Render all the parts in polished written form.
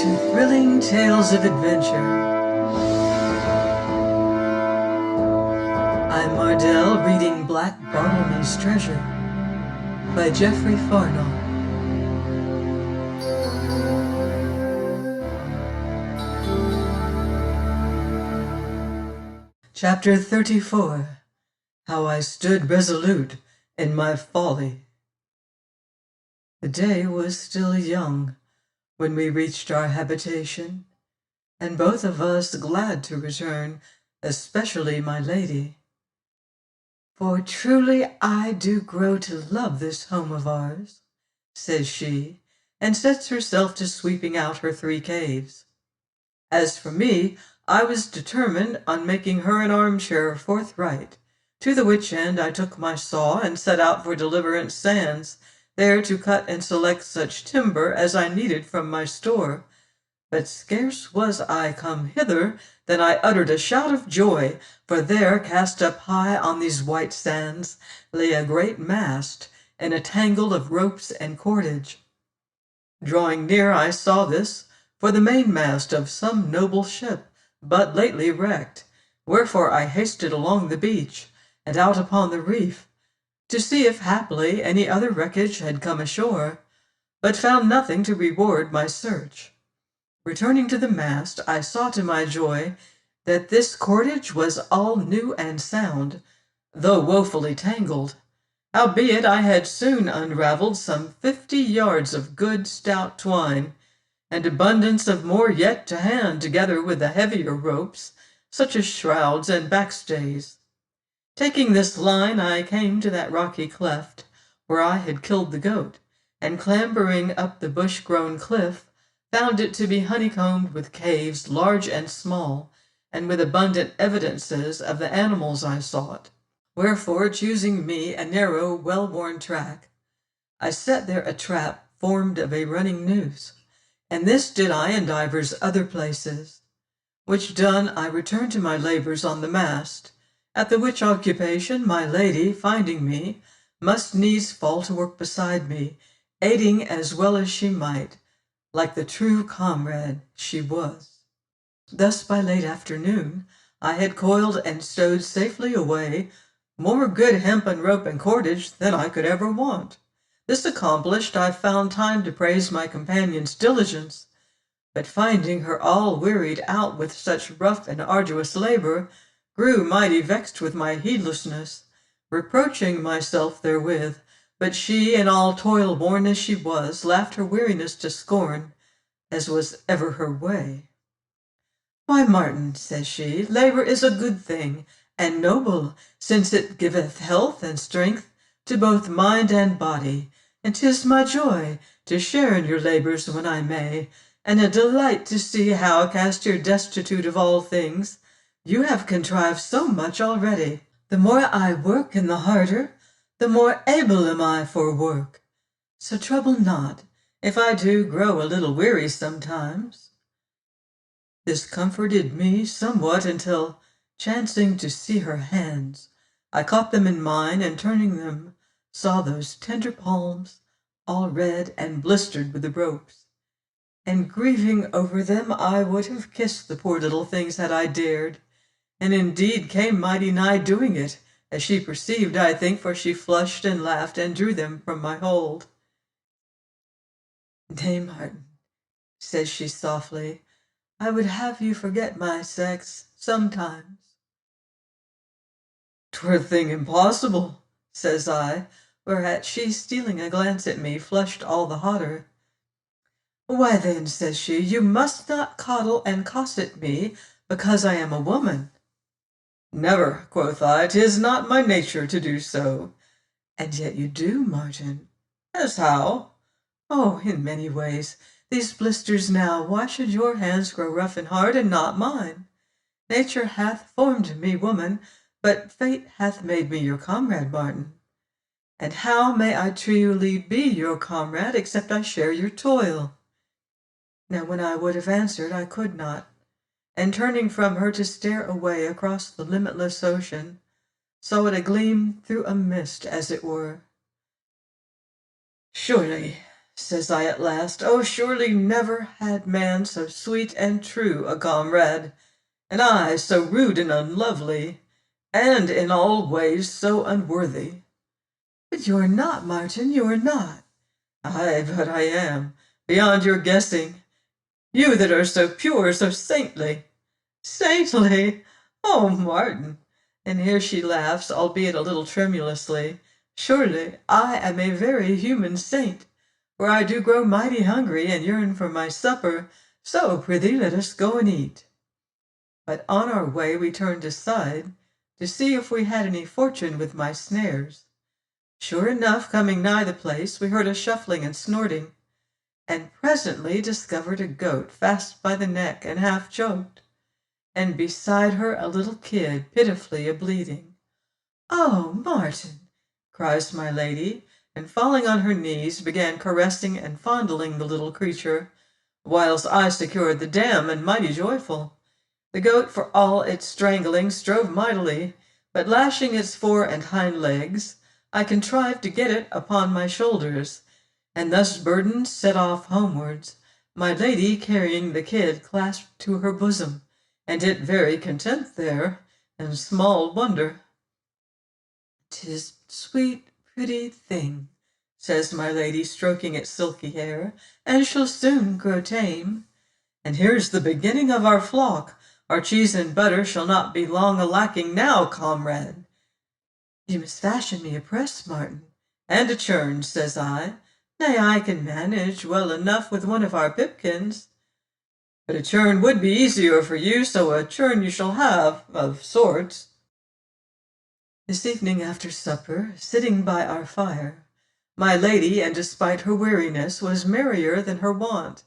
to thrilling tales of adventure. I'm Mardell reading Black Bartlemys' Treasure by Jeffery Farnol. Chapter 34. How I Stood Resolute in My Folly. The day was still young when we reached our habitation, and both of us glad to return, especially my lady. For truly I do grow to love this home of ours, says she, and sets herself to sweeping out her 3 caves. As for me, I was determined on making her an armchair forthright, to the which end I took my saw and set out for Deliverance Sands, there to cut and select such timber as I needed from my store. But scarce was I come hither than I uttered a shout of joy, for there, cast up high on these white sands, lay a great mast and a tangle of ropes and cordage. Drawing near, I saw this for the mainmast of some noble ship, but lately wrecked, wherefore I hasted along the beach and out upon the reef, to see if haply any other wreckage had come ashore, but found nothing to reward my search. Returning to the mast, I saw to my joy that this cordage was all new and sound, though woefully tangled. Howbeit I had soon unravelled some 50 yards of good stout twine, and abundance of more yet to hand, together with the heavier ropes, such as shrouds and backstays. Taking this line, I came to that rocky cleft where I had killed the goat, and clambering up the bush-grown cliff, found it to be honeycombed with caves large and small, and with abundant evidences of the animals I sought. Wherefore, choosing me a narrow, well-worn track, I set there a trap formed of a running noose, and this did I in divers other places. Which done, I returned to my labours on the mast, at the which occupation my lady, finding me, must needs fall to work beside me, aiding as well as she might, like the true comrade she was. Thus by late afternoon I had coiled and stowed safely away more good hempen rope and cordage than I could ever want. This accomplished, I found time to praise my companion's diligence, but finding her all wearied out with such rough and arduous labor, grew mighty vexed with my heedlessness, reproaching myself therewith. But she, in all toil-worn as she was, laughed her weariness to scorn, as was ever her way. "Why, Martin," says she, "labour is a good thing, and noble, since it giveth health and strength to both mind and body, and 'tis my joy to share in your labours when I may, and a delight to see how, cast you're destitute of all things, you have contrived so much already. The more I work and the harder, the more able am I for work. So trouble not if I do grow a little weary sometimes." This comforted me somewhat until, chancing to see her hands, I caught them in mine, and turning them, saw those tender palms, all red and blistered with the ropes. And grieving over them, I would have kissed the poor little things had I dared, and indeed came mighty nigh doing it, as she perceived, I think, for she flushed and laughed and drew them from my hold. "Nay, Martin," says she softly, "I would have you forget my sex sometimes." "'Twere a thing impossible," says I, whereat she, stealing a glance at me, flushed all the hotter. "Why then," says she, "you must not coddle and cosset me because I am a woman." "Never," quoth I, "'tis not my nature to do so." "And yet you do, Martin." "As how?" "Oh, in many ways. These blisters now, why should your hands grow rough and hard, and not mine? Nature hath formed me woman, but fate hath made me your comrade, Martin. And how may I truly be your comrade except I share your toil?" Now when I would have answered, I could not, and turning from her to stare away across the limitless ocean, saw it a gleam through a mist, as it were. "Surely," says I at last, oh, surely never had man so sweet and true a comrade, and I so rude and unlovely, and in all ways so unworthy. But you are not, Martin, you are not. Ay, but I am, beyond your guessing. You that are so pure, so saintly. Saintly! Oh, Martin! And here she laughs, albeit a little tremulously. Surely I am a very human saint, for I do grow mighty hungry and yearn for my supper, so prithee let us go and eat. But on our way we turned aside to see if we had any fortune with my snares. Sure enough, coming nigh the place, we heard a shuffling and snorting, and presently discovered a goat fast by the neck and half choked, and beside her a little kid pitifully a-bleeding. Oh, Martin, cries my lady, and falling on her knees began caressing and fondling the little creature, whilst I secured the dam and mighty joyful. The goat, for all its strangling, strove mightily, but lashing its fore and hind legs, I contrived to get it upon my shoulders, and thus burdened set off homewards, my lady carrying the kid clasped to her bosom, and it very content there, and small wonder. "'Tis sweet, pretty thing," says my lady, stroking its silky hair, "and shall soon grow tame. And here's the beginning of our flock. Our cheese and butter shall not be long a-lacking now, comrade." "You must fashion me a press, Martin." "And a churn," says I. "Nay, I can manage well enough with one of our pipkins." "But a churn would be easier for you, so a churn you shall have, of sorts." This evening after supper, sitting by our fire, my lady, and despite her weariness, was merrier than her wont,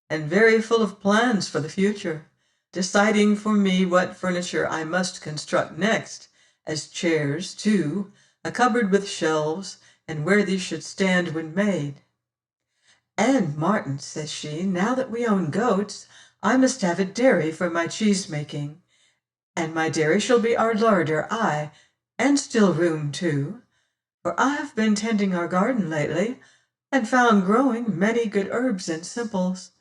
and very full of plans for the future, deciding for me what furniture I must construct next, as chairs, too, a cupboard with shelves, and where these should stand when made. "And, Martin," says she, "now that we own goats, I must have a dairy for my cheese-making, and my dairy shall be our larder, aye, and still room, too, for I have been tending our garden lately, and found growing many good herbs and simples.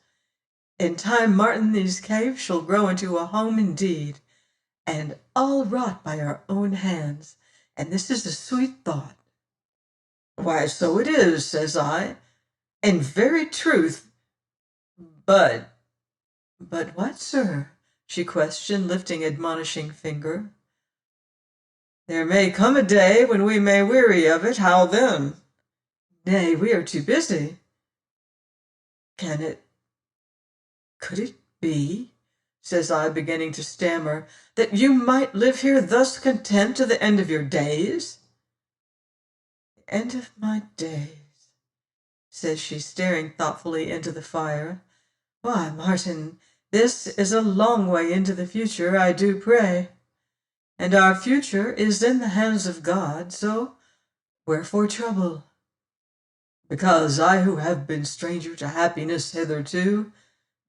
In time, Martin, these caves shall grow into a home indeed, and all wrought by our own hands, and this is a sweet thought." "Why, so it is," says I, "in very truth, but—" "But what, sir?" she questioned, lifting admonishing finger. "There may come a day when we may weary of it. How then?" "Nay, we are too busy." Could it be," says I, beginning to stammer, "that you might live here thus content to the end of your days?" "The end of my days," says she, staring thoughtfully into the fire. "Why, Martin, this is a long way into the future, I do pray. And our future is in the hands of God, so wherefore trouble?" "Because I, who have been stranger to happiness hitherto,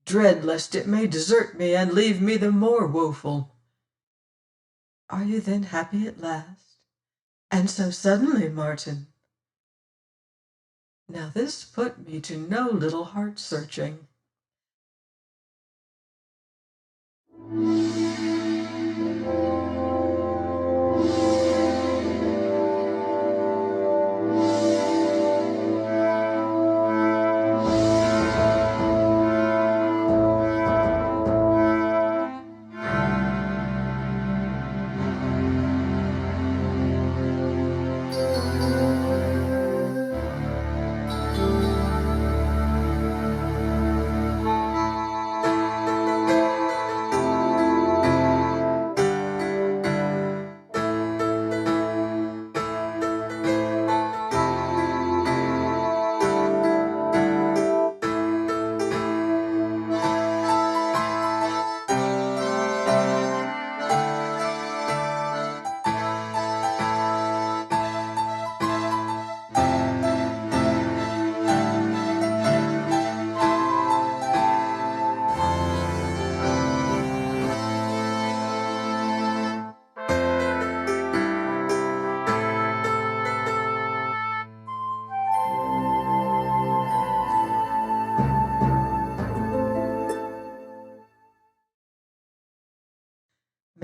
dread lest it may desert me and leave me the more woeful." "Are you then happy at last? And so suddenly, Martin?" Now this put me to no little heart-searching.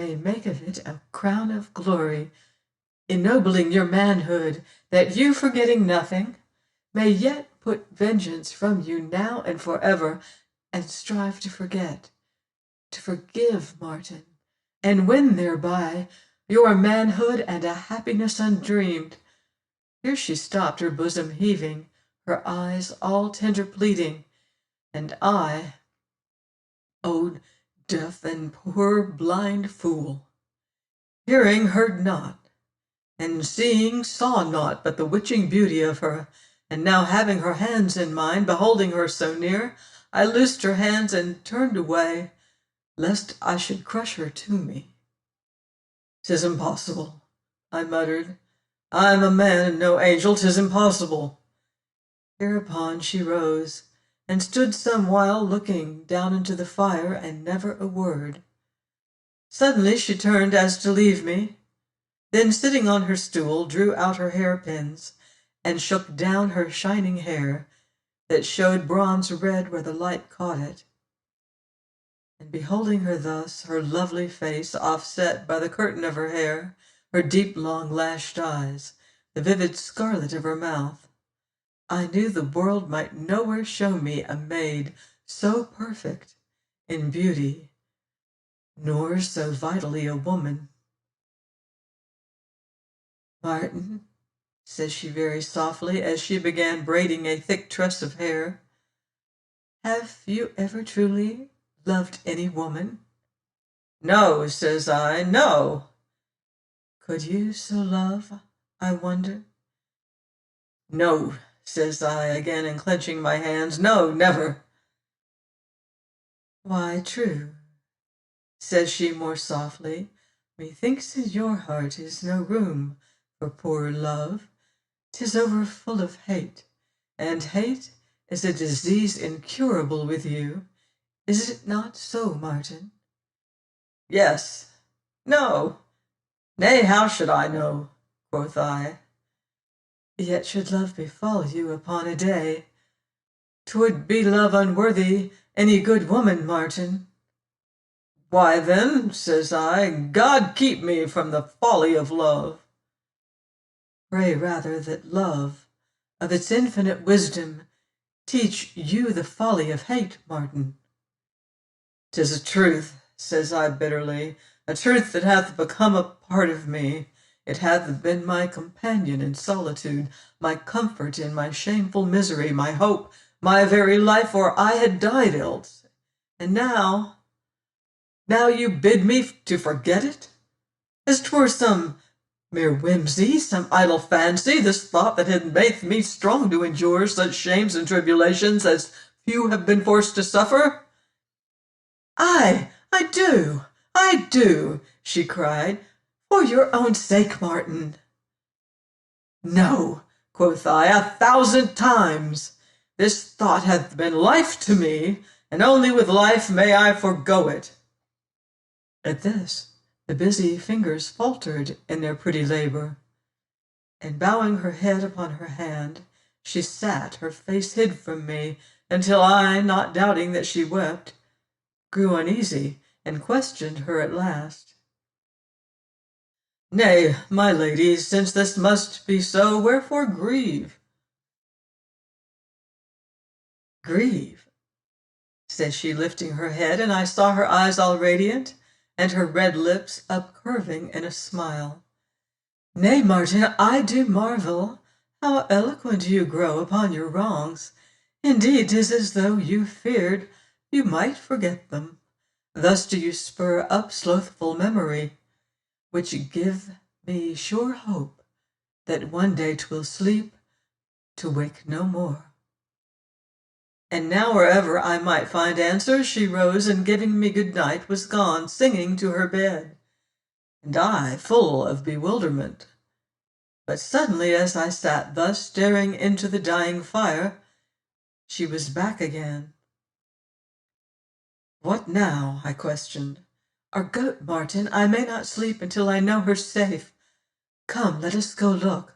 may make of it a crown of glory, ennobling your manhood, that you, forgetting nothing, may yet put vengeance from you now and forever, and strive to forget, to forgive, Martin, and win thereby your manhood and a happiness undreamed. Here she stopped, her bosom heaving, her eyes all tender pleading, and I, oh, deaf and poor blind fool, hearing heard not, and seeing saw naught but the witching beauty of her, and now having her hands in mine, beholding her so near, I loosed her hands and turned away, lest I should crush her to me. "'Tis impossible," I muttered. "I am a man and no angel, 'tis impossible." Hereupon she rose, and stood some while looking down into the fire, and never a word. Suddenly she turned as to leave me, then sitting on her stool, drew out her hairpins, and shook down her shining hair, that showed bronze red where the light caught it. And beholding her thus, her lovely face offset by the curtain of her hair, her deep long lashed eyes, the vivid scarlet of her mouth, I knew the world might nowhere show me a maid so perfect in beauty, nor so vitally a woman. "Martin," says she very softly, as she began braiding a thick tress of hair, "have you ever truly loved any woman?" "No," says I, "no." "Could you so love, I wonder?" "No," says I, again enclenching my hands, "no, never." "Why, true," says she more softly, "methinks in your heart is no room for poor love. 'Tis overfull of hate, and hate is a disease incurable with you. Is it not so, Martin?" "Yes. No. Nay, how should I know?" quoth I. "Yet should love befall you upon a day, 'twould be love unworthy any good woman, Martin." "Why then," says I, "God keep me from the folly of love." "Pray rather that love, of its infinite wisdom, teach you the folly of hate, Martin." "'Tis a truth," says I bitterly, "a truth that hath become a part of me. It hath been my companion in solitude, my comfort in my shameful misery, my hope, my very life, or I had died else. And now you bid me to forget it, as 'twere some mere whimsy, some idle fancy, this thought that had made me strong to endure such shames and tribulations as few have been forced to suffer." "Aye, I do," she cried, "for your own sake, Martin." "No," quoth I, "1,000 times. This thought hath been life to me, and only with life may I forego it." At this the busy fingers faltered in their pretty labor, and bowing her head upon her hand, she sat, her face hid from me, until I, not doubting that she wept, grew uneasy, and questioned her at last. "Nay, my lady, since this must be so, wherefore grieve?" "Grieve," said she, lifting her head, and I saw her eyes all radiant, and her red lips upcurving in a smile. "Nay, Martin, I do marvel how eloquent you grow upon your wrongs. Indeed, 'tis as though you feared you might forget them. Thus do you spur up slothful memory, which give me sure hope that one day 'twill sleep to wake no more." And now, wherever I might find answer, she rose, and giving me good night, was gone, singing to her bed, and I full of bewilderment. But suddenly, as I sat thus staring into the dying fire, she was back again. "What now?" I questioned. "Our goat, Martin. I may not sleep until I know her safe. Come, let us go look."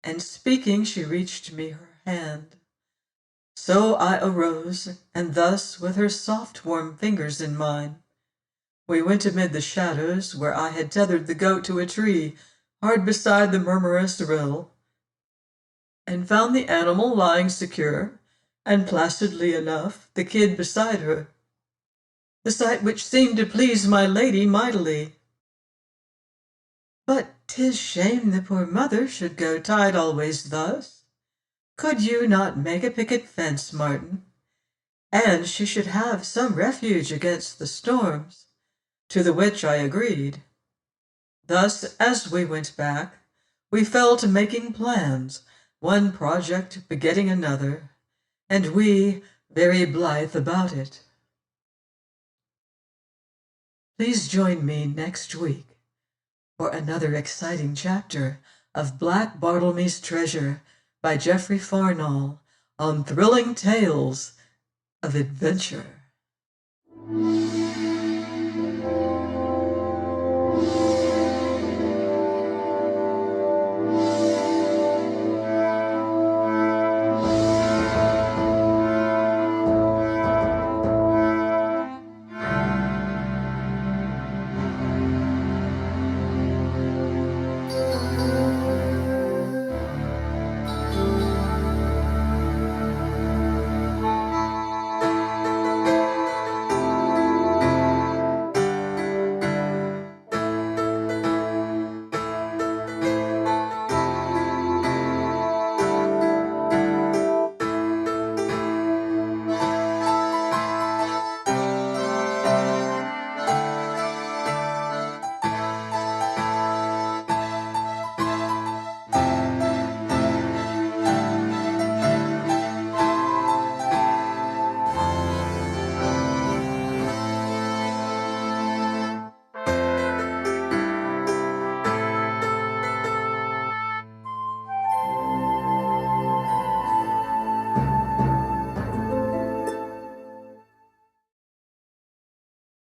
And speaking, she reached me her hand. So I arose, and thus, with her soft warm fingers in mine, We went amid the shadows where I had tethered the goat to a tree hard beside the murmurous rill, and found the animal lying secure, and placidly enough the kid beside her, the sight which seemed to please my lady mightily. But 'tis shame the poor mother should go tied always thus. Could you not make a picket fence, Martin? And she should have some refuge against the storms, to the which I agreed. Thus, as we went back, we fell to making plans, one project begetting another, and we very blithe about it. Please join me next week for another exciting chapter of Black Bartlemy's Treasure by Jeffery Farnol on Thrilling Tales of Adventure.